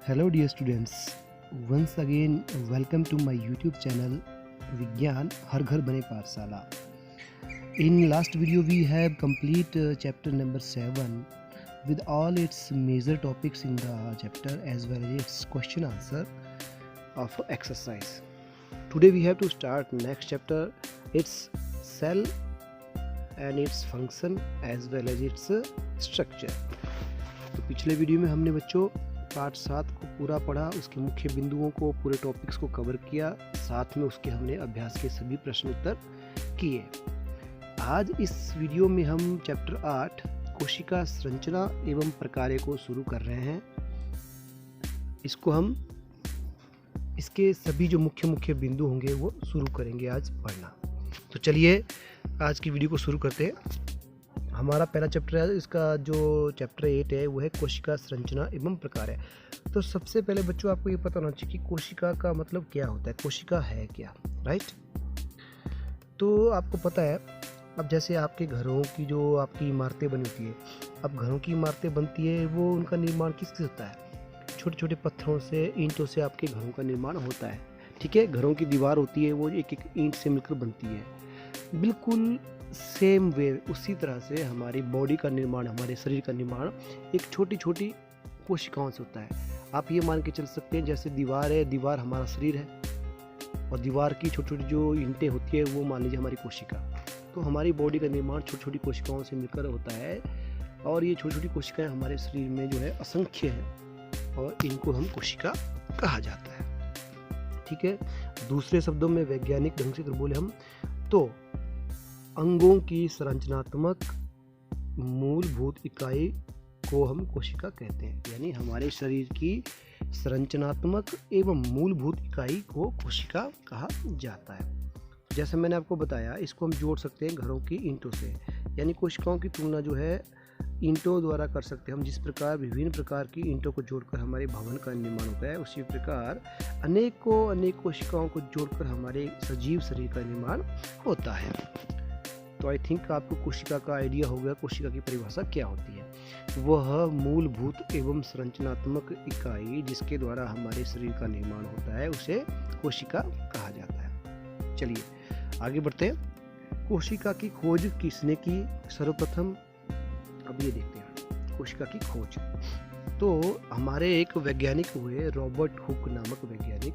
Hello dear students, once again welcome to my YouTube channel विज्ञान हर घर बने पाठशाला. In last video we have complete chapter number 7 with all its major topics in the chapter as well as its question answer of exercise. Today we have to start next chapter, its cell and its function as well as its structure. तो पिछले video में हमने बच्चों part 7 को पूरा पढ़ा, उसके मुख्य बिंदुओं को, पूरे टॉपिक्स को कवर किया, साथ में उसके हमने अभ्यास के सभी प्रश्न उत्तर किए. आज इस वीडियो में हम चैप्टर 8 कोशिका संरचना एवं प्रकार्य को शुरू कर रहे हैं. इसको हम इसके सभी जो मुख्य बिंदु होंगे वो शुरू करेंगे आज पढ़ना. तो चलिए आज की वीडियो को शुरू करते हैं. हमारा पहला चैप्टर है, इसका जो चैप्टर 8 है वो है कोशिका संरचना एवं प्रकार्य. तो सबसे पहले बच्चों आपको ये पता होना चाहिए कि कोशिका का मतलब क्या होता है, कोशिका है क्या, राइट. तो आपको पता है, अब जैसे आपके घरों की जो आपकी इमारतें बनी होती है, अब घरों की इमारतें बनती है वो उनका निर्माण किससे होता है, छोटे छोटे पत्थरों से, ईंटों से आपके घरों का निर्माण होता है. ठीक है, घरों की दीवार होती है वो एक एक ईंट से मिलकर बनती है. बिल्कुल सेम वे उसी तरह से हमारी बॉडी का निर्माण, हमारे शरीर का निर्माण एक छोटी छोटी कोशिकाओं से होता है. आप ये मान के चल सकते हैं जैसे दीवार है, दीवार हमारा शरीर है और दीवार की छोटी छोटी जो ईंटें होती है वो मान लीजिए हमारी कोशिका. तो हमारी बॉडी का निर्माण छोटी छोटी कोशिकाओं से मिलकर होता है और ये छोटी छोटी कोशिकाएं हमारे शरीर में जो है असंख्य है और इनको हम कोशिका कहा जाता है. ठीक है, दूसरे शब्दों में वैज्ञानिक ढंग से बोले हम तो अंगों की संरचनात्मक मूलभूत इकाई को हम कोशिका कहते हैं. यानी हमारे शरीर की संरचनात्मक एवं मूलभूत इकाई को कोशिका कहा जाता है. जैसे मैंने आपको बताया, इसको हम जोड़ सकते हैं घरों की ईंटों से. यानी कोशिकाओं की तुलना जो है ईंटों द्वारा कर सकते हैं हम. जिस प्रकार विभिन्न प्रकार की ईंटों को जोड़कर हमारे भवन का निर्माण होता है, उसी प्रकार अनेक कोशिकाओं को जोड़कर हमारे सजीव शरीर का निर्माण होता है. तो आई थिंक आपको कोशिका का आइडिया हो गया, कोशिका की परिभाषा क्या होती है. वह मूलभूत एवं संरचनात्मक इकाई जिसके द्वारा हमारे शरीर का निर्माण होता है उसे कोशिका कहा जाता है. चलिए आगे बढ़ते हैं. कोशिका की खोज किसने की सर्वप्रथम, अब ये देखते हैं कोशिका की खोज. तो हमारे एक वैज्ञानिक हुए, रॉबर्ट हुक नामक वैज्ञानिक.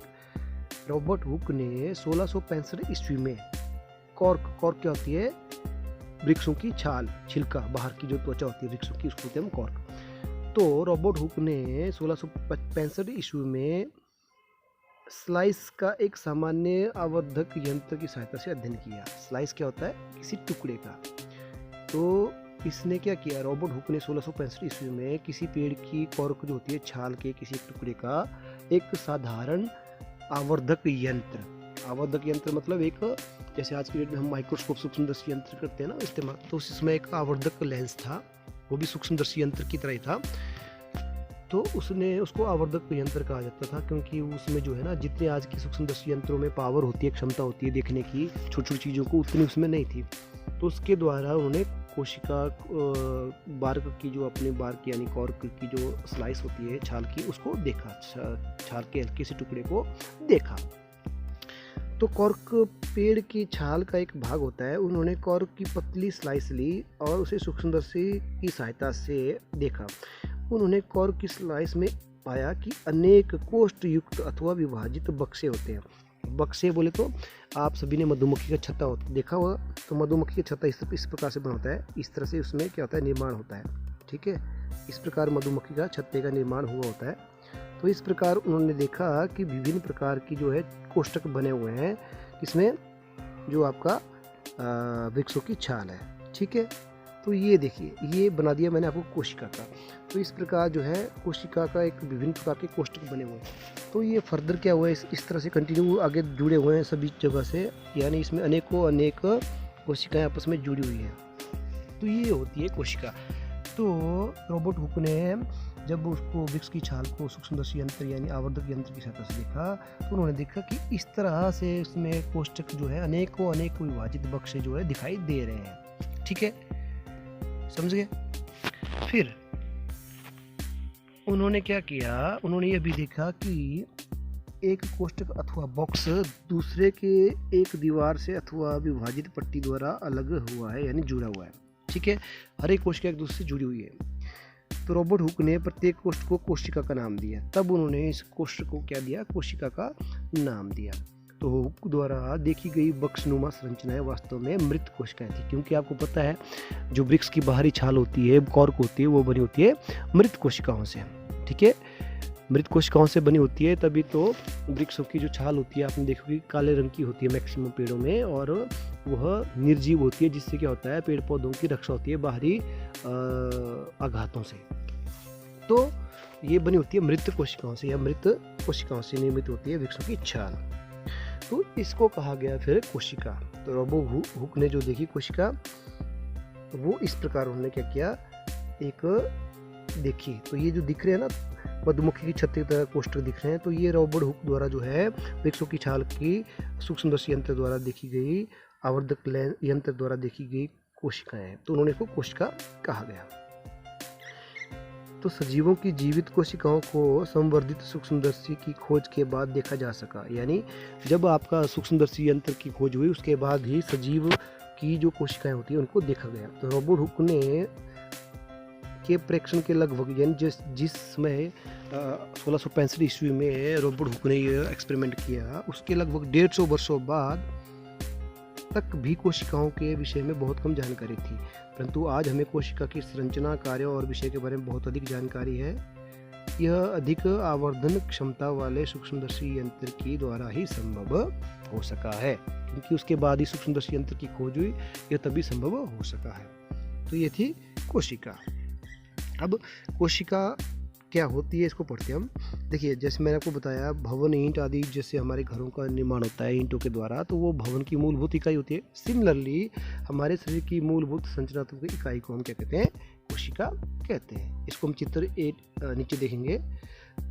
रॉबर्ट हुक ने 1665 ईस्वी में कॉर्क क्या होती है, वृक्षों की छाल, छिलका, बाहर की जो त्वचा होती है वृक्षों की, उसको कहते हैं हम कॉर्क. तो रॉबर्ट हुक ने 1665 ईस्वी में स्लाइस का एक सामान्य आवर्धक यंत्र की सहायता से अध्ययन किया. स्लाइस क्या होता है, किसी टुकड़े का. तो इसने क्या किया, रॉबर्ट हुक ने 1665 ईस्वी में किसी पेड़ की कॉर्क जो होती है, छाल के किसी टुकड़े का एक साधारण आवर्धक यंत्र मतलब एक, जैसे आज की डेट में हम माइक्रोस्कोप सूक्ष्मदर्शी यंत्र करते हैं ना इस्तेमाल, तो उसमें एक आवर्धक लेंस था, वो भी सूक्ष्मदर्शी यंत्र की तरह ही था. तो उसने उसको आवर्धक यंत्र कहा जाता था क्योंकि उसमें जो है ना, जितने आज की सूक्ष्मदर्शी यंत्रों में पावर होती है, क्षमता होती है देखने की छोटी छोटी चीज़ों को, उतनी उसमें नहीं थी. तो उसके द्वारा उन्होंने कोशिका बार्क की जो अपने बार्क यानी कॉर्क की जो स्लाइस होती है छाल की, उसको देखा, छाल के हल्के से टुकड़े को देखा. तो कॉर्क पेड़ की छाल का एक भाग होता है. उन्होंने कॉर्क की पतली स्लाइस ली और उसे सूक्ष्मदर्शी की सहायता से देखा. उन्होंने कॉर्क की स्लाइस में पाया कि अनेक कोष्ठ युक्त अथवा विभाजित बक्से होते हैं. बक्से बोले तो आप सभी ने मधुमक्खी का छत्ता देखा होगा. तो मधुमक्खी का छत्ता इस प्रकार से बना होता है, इस तरह से उसमें क्या होता है, निर्माण होता है. ठीक है, इस प्रकार मधुमक्खी का छत्ते का निर्माण हुआ होता है. तो इस प्रकार उन्होंने देखा कि विभिन्न प्रकार की जो है कोष्ठक बने हुए हैं, इसमें जो आपका वृक्षों की छाल है. ठीक है, तो ये देखिए, ये बना दिया मैंने आपको कोशिका का. तो इस प्रकार जो है कोशिका का एक विभिन्न प्रकार के कोष्ठक बने हुए हैं. तो ये फर्दर क्या हुआ है, इस तरह से कंटिन्यू आगे जुड़े हुए हैं सभी जगह से, यानी इसमें अनेक कोशिकाएं आपस में जुड़ी हुई हैं. तो ये होती है कोशिका. तो रॉबर्ट हुक ने जब उसको वृक्ष की छाल को सूक्ष्मदर्शी यंत्र यानी आवर्धक यंत्र की सहायता से देखा, तो उन्होंने देखा कि इस तरह से इसमें कोष्ठक जो है अनेकों विभाजित बक्से जो है दिखाई दे रहे हैं. ठीक है, समझ गए. फिर उन्होंने क्या किया, उन्होंने ये भी देखा कि एक कोष्ठक अथवा बॉक्स दूसरे के एक दीवार से अथवा विभाजित पट्टी द्वारा अलग हुआ है, यानी जुड़ा हुआ है। ठीक है, हर एक कोशिका एक दूसरे से जुड़ी हुई है। तो रॉबर्ट हुक ने प्रत्येक कोष्ठ को कोशिका का नाम दिया। तब उन्होंने इस कोष्ठ को क्या दिया, कोशिका का नाम दिया। तो हुक द्वारा देखी गई बक्सनुमा संरचनाएं वास्तव में मृत कोशिकाएं थी, क्योंकि आपको पता है जो वृक्ष की बाहरी छाल होती है, कॉर्क होती है, वो बनी होती है मृत कोशिकाओं से। ठीक है, मृत कोशिकाओं से बनी होती है, तभी तो वृक्षों की जो छाल होती है आपने देखोगे काले रंग की होती है मैक्सिमम पेड़ों में, और वह निर्जीव होती है, जिससे क्या होता है पेड़ पौधों की रक्षा होती है बाहरी आघातों से। तो ये बनी होती है मृत कोशिकाओं से, या मृत कोशिकाओं से निर्मित होती है वृक्षों की छाल। तो इसको कहा गया फिर कोशिका। तो रॉबर्ट हुक ने जो देखी कोशिका, वो इस प्रकार उन्होंने क्या किया, एक देखी। तो ये जो दिख रहे हैं ना मधुमक्खी की छत्ते की तरह कोष्ठक दिख रहे हैं, तो ये रॉबर्ट हुक द्वारा जो है वृक्षों की छाल की सूक्ष्मदर्शी यंत्र द्वारा देखी गई, आवर्धक यंत्र द्वारा देखी गई कोशिकाएं हैं। तो उन्होंने इसको कोशिका कहा गया। तो सजीवों की जीवित कोशिकाओं को संवर्धित सूक्ष्मदर्शी की खोज के बाद देखा जा सका, यानी जब आपका सूक्ष्मदर्शी यंत्र की खोज हुई उसके बाद ही सजीव की जो कोशिकाएं होती है उनको देखा गया। तो रॉबर्ट हुक ने के प्रेक्षण के लगभग, यानी जिस समय 1665 ईस्वी में रॉबर्ट हुक ने ये एक्सपेरिमेंट किया, उसके लगभग 150 वर्षों बाद तक भी कोशिकाओं के विषय में बहुत कम जानकारी थी। परंतु आज हमें कोशिका की संरचना, कार्य और विषय के बारे में बहुत अधिक जानकारी है। यह अधिक आवर्धन क्षमता वाले सूक्ष्मदर्शी यंत्र की द्वारा ही संभव हो सका है, क्योंकि उसके बाद ही सूक्ष्मदर्शी यंत्र की खोज हुई, यह तभी संभव हो सका है। तो ये थी कोशिका। अब कोशिका क्या होती है इसको पढ़ते हैं हम। देखिए, जैसे मैंने आपको बताया भवन, ईंट आदि जैसे हमारे घरों का निर्माण होता है ईंटों के द्वारा, तो वो भवन की मूलभूत इकाई होती है। सिमिलरली हमारे शरीर की मूलभूत संरचनात्मक इकाई को हम क्या कहते हैं, कोशिका कहते हैं। इसको हम चित्र 8 नीचे देखेंगे।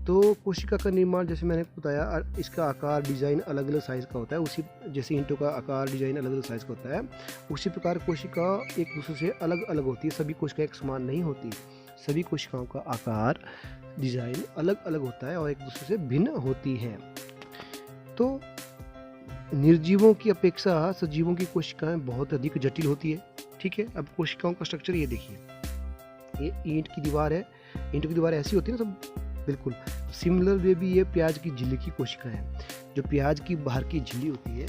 तो कोशिका का निर्माण जैसे मैंने बताया, इसका आकार डिजाइन अलग अलग साइज का होता है। उसी जैसे ईंटों का आकार डिजाइन अलग अलग साइज का होता है, उसी प्रकार कोशिका एक दूसरे से अलग अलग होती है। सभी कोशिकाएं एक समान नहीं होती, सभी कोशिकाओं का आकार डिजाइन अलग अलग होता है और एक दूसरे से भिन्न होती हैं। तो निर्जीवों की अपेक्षा सजीवों की कोशिकाएं बहुत अधिक जटिल होती है। ठीक है, अब कोशिकाओं का स्ट्रक्चर ये देखिए, ये ईंट की दीवार है। ईंट की दीवार ऐसी होती है ना सब, बिल्कुल सिमिलर वे भी ये प्याज की झिल्ली की कोशिकाएं हैं। जो प्याज की बाहर की झिल्ली होती है,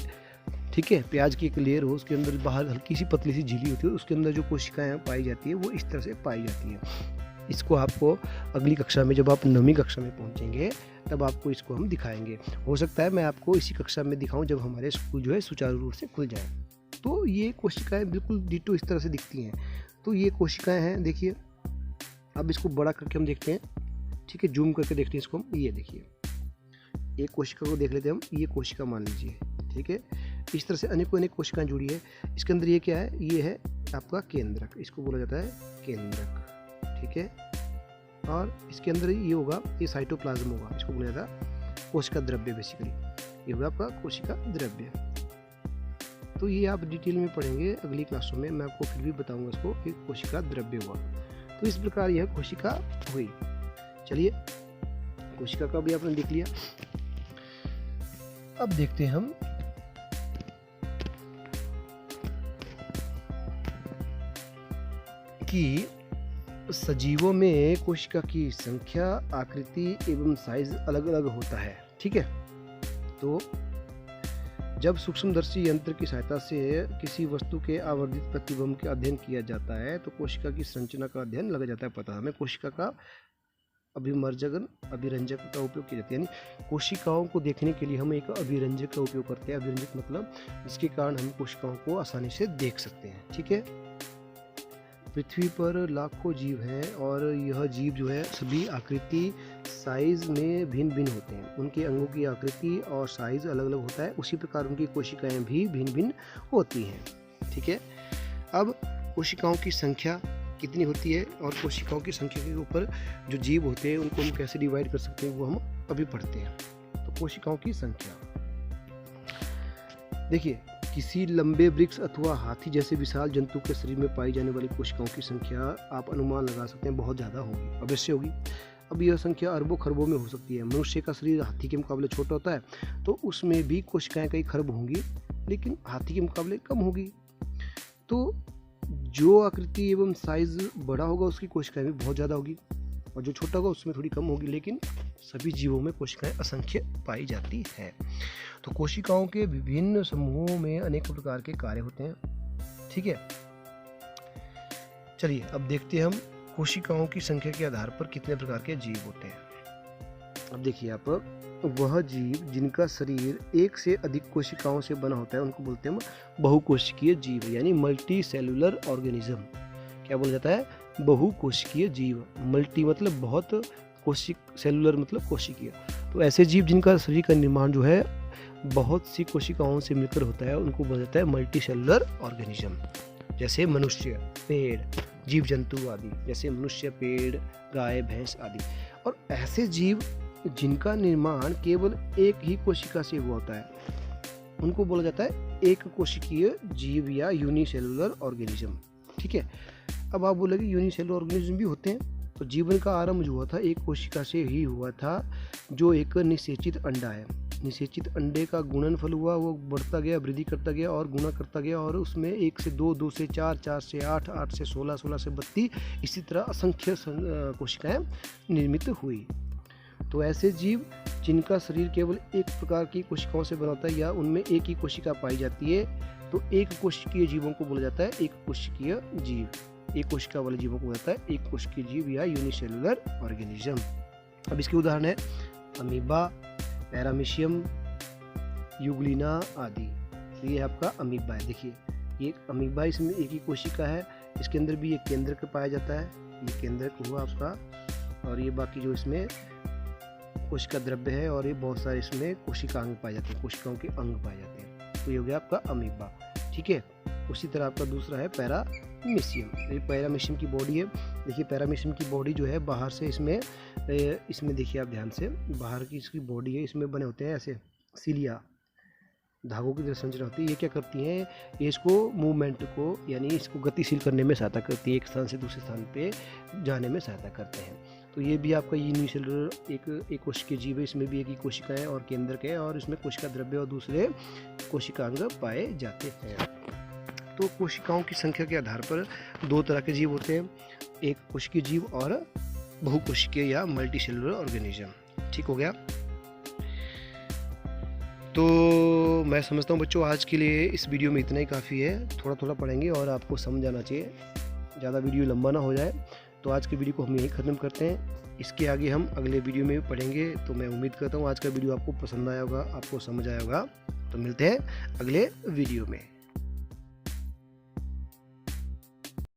ठीक है, प्याज की एक लेयर हो, उसके अंदर बाहर हल्की सी पतली सी झिल्ली होती है, उसके अंदर जो कोशिकाएं पाई जाती है वो इस तरह से पाई जाती है। इसको आपको अगली कक्षा में, जब आप 9वीं कक्षा में पहुंचेंगे, तब आपको इसको हम दिखाएंगे। हो सकता है मैं आपको इसी कक्षा में दिखाऊं जब हमारे स्कूल जो है सुचारू रूप से खुल जाए। तो ये कोशिकाएं बिल्कुल डिटो इस तरह से दिखती हैं। तो ये कोशिकाएं हैं, देखिए। अब इसको बड़ा करके हम देखते हैं, ठीक है, जूम करके देखते हैं इसको हम। ये देखिए, एक कोशिका को देख लेते हैं हम। ये कोशिका मान लीजिए, ठीक है। इस तरह से अनेकों अनेक कोशिकाएं जुड़ी है। इसके अंदर ये क्या है, ये है आपका केंद्रक, इसको बोला जाता है केंद्रक, ठीक है। और इसके अंदर ये होगा, ये साइटोप्लाज्म होगा, इसको बोला जाता है कोशिका द्रव्य। बेसिकली ये होगा आपका कोशिका द्रव्य। तो ये आप डिटेल में पढ़ेंगे अगली क्लासों में, मैं आपको फिर भी बताऊंगा इसको कि कोशिका द्रव्य हुआ। तो इस प्रकार यह कोशिका हुई। चलिए, कोशिका का भी आपने देख लिया। अब देखते हैं हम कि सजीवों में कोशिका की संख्या, आकृति एवं साइज अलग अलग होता है। ठीक है, तो जब सूक्ष्मदर्शी यंत्र की सहायता से किसी वस्तु के आवर्धित प्रतिबिंब का अध्ययन किया जाता है, तो कोशिका की संरचना का अध्ययन लगा जाता है पता। हमें कोशिका का अभिरंजक का उपयोग किया जाता है, यानी कोशिकाओं को देखने के लिए हम एक अभिरंजक का उपयोग करते हैं। अभिरंजक मतलब जिसके कारण हम कोशिकाओं को आसानी से देख सकते हैं। ठीक है, पृथ्वी पर लाखों जीव हैं और यह जीव जो है सभी आकृति, साइज में भिन्न भिन्न होते हैं। उनके अंगों की आकृति और साइज अलग अलग होता है, उसी प्रकार उनकी कोशिकाएं भी भिन्न भिन्न होती हैं। ठीक है, अब कोशिकाओं की संख्या कितनी होती है और कोशिकाओं की संख्या के ऊपर जो जीव होते हैं उनको हम कैसे डिवाइड कर सकते हैं, वो हम अभी पढ़ते हैं। तो कोशिकाओं की संख्या देखिए, किसी लंबे वृक्ष अथवा हाथी जैसे विशाल जंतु के शरीर में पाई जाने वाली कोशिकाओं की संख्या आप अनुमान लगा सकते हैं बहुत ज़्यादा होगी, अवश्य होगी। अब यह संख्या अरबों खरबों में हो सकती है। मनुष्य का शरीर हाथी के मुकाबले छोटा होता है, तो उसमें भी कोशिकाएं कई खरब होंगी, लेकिन हाथी के मुकाबले कम होगी। तो जो आकृति एवं साइज बड़ा होगा उसकी कोशिकाएं भी बहुत ज़्यादा होगी, और जो छोटा होगा उसमें थोड़ी कम होगी, लेकिन सभी जीवों में कोशिकाएं असंख्य पाई जाती है। तो कोशिकाओं के विभिन्न समूहों में अनेक प्रकार के कार्य होते हैं। ठीक है, चलिए अब देखते हैं हम कोशिकाओं की संख्या के आधार पर कितने प्रकार के जीव होते हैं। अब देखिए आप, वह जीव जिनका शरीर एक से अधिक कोशिकाओं से बना होता है उनको बोलते हैं बहुकोशिकीय जीव, यानी मल्टी सेलुलर ऑर्गेनिज्म। क्या बोला जाता है? बहुकोशिकीय जीव। मल्टी मतलब बहुत, कोशिक, सेलुलर मतलब कोशिकीय। तो ऐसे जीव जिनका शरीर का निर्माण जो है बहुत सी कोशिकाओं से मिलकर होता है उनको बोला जाता है मल्टी सेलुलर ऑर्गेनिज्म। जैसे मनुष्य, पेड़, जीव जंतु आदि, जैसे मनुष्य, पेड़, गाय, भैंस आदि। और ऐसे जीव जिनका निर्माण केवल एक ही कोशिका से हुआ होता है उनको बोला जाता है एक कोशिकीय जीव या यूनिसेलुलर ऑर्गेनिज्म। ठीक है, अब आप बोलोगे यूनिसेलुलर ऑर्गेनिज्म भी होते हैं। तो जीवन का आरंभ जो हुआ था एक कोशिका से ही हुआ था, जो एक निषेचित अंडा है। निषेचित अंडे का गुणनफल हुआ, वो बढ़ता गया, वृद्धि करता गया और गुना करता गया, और उसमें 1 से 2, 2 से 4, 4 से 8, 8 से 16, 16 से 32, इसी तरह असंख्य कोशिकाएं निर्मित हुई। तो ऐसे जीव जिनका शरीर केवल एक प्रकार की कोशिकाओं से बना होता है या उनमें एक ही कोशिका पाई जाती है, तो एक कोशिकीय जीवों को बोला जाता है एक कोशिकीय जीव। एक कोशिका वाले जीवों को बोला जाता है एक कोशिकीय जीव या यूनिसेलुलर ऑर्गेनिज्म। अब इसके उदाहरण है अमीबा, पैरामीशियम, यूग्लिना आदि। तो ये आपका अमीबा है। देखिए ये अमीबा, इसमें एक ही कोशिका है, इसके अंदर भी एक केंद्रक पाया जाता है, ये केंद्रक हुआ आपका, और ये बाकी जो इसमें कोशिका द्रव्य है, और ये बहुत सारे इसमें कोशिका अंग पाए जाते हैं, कोशिकाओं के अंग पाए जाते हैं। तो ये हो गया आपका अमीबा। ठीक है, उसी तरह आपका दूसरा है पैरामीशियम। ये पैरामीशियम की बॉडी है। देखिए पैरामीशियम की बॉडी जो है बाहर से इसमें देखिए आप ध्यान से, बाहर की इसकी बॉडी है, इसमें बने होते हैं ऐसे सिलिया, धागों की तरह संरचना होती है। ये क्या करती हैं? ये इसको मूवमेंट को, यानी इसको गतिशील करने में सहायता करती है, एक स्थान से दूसरे स्थान पे जाने में सहायता करते हैं। तो ये भी आपका यूनिसेलुलर एक कोशिकीय जीव है। इसमें भी एक ही कोशिका है और केंद्रक है, और इसमें कोशिका द्रव्य और दूसरे कोशिकांग पाए जाते हैं। तो कोशिकाओं की संख्या के आधार पर 2 तरह के जीव होते हैं, एक कोशिकीय जीव और बहुकोशिकीय या मल्टी सेलुलर ऑर्गेनिज्म। ठीक हो गया। तो मैं समझता हूँ बच्चों आज के लिए इस वीडियो में इतना ही काफ़ी है। थोड़ा थोड़ा पढ़ेंगे और आपको समझ आना चाहिए, ज़्यादा वीडियो लंबा ना हो जाए। तो आज के वीडियो को हम यहीं ख़त्म करते हैं, इसके आगे हम अगले वीडियो में पढ़ेंगे। तो मैं उम्मीद करता हूँ आज का वीडियो आपको पसंद आया होगा, आपको समझ आया होगा। तो मिलते हैं अगले वीडियो में।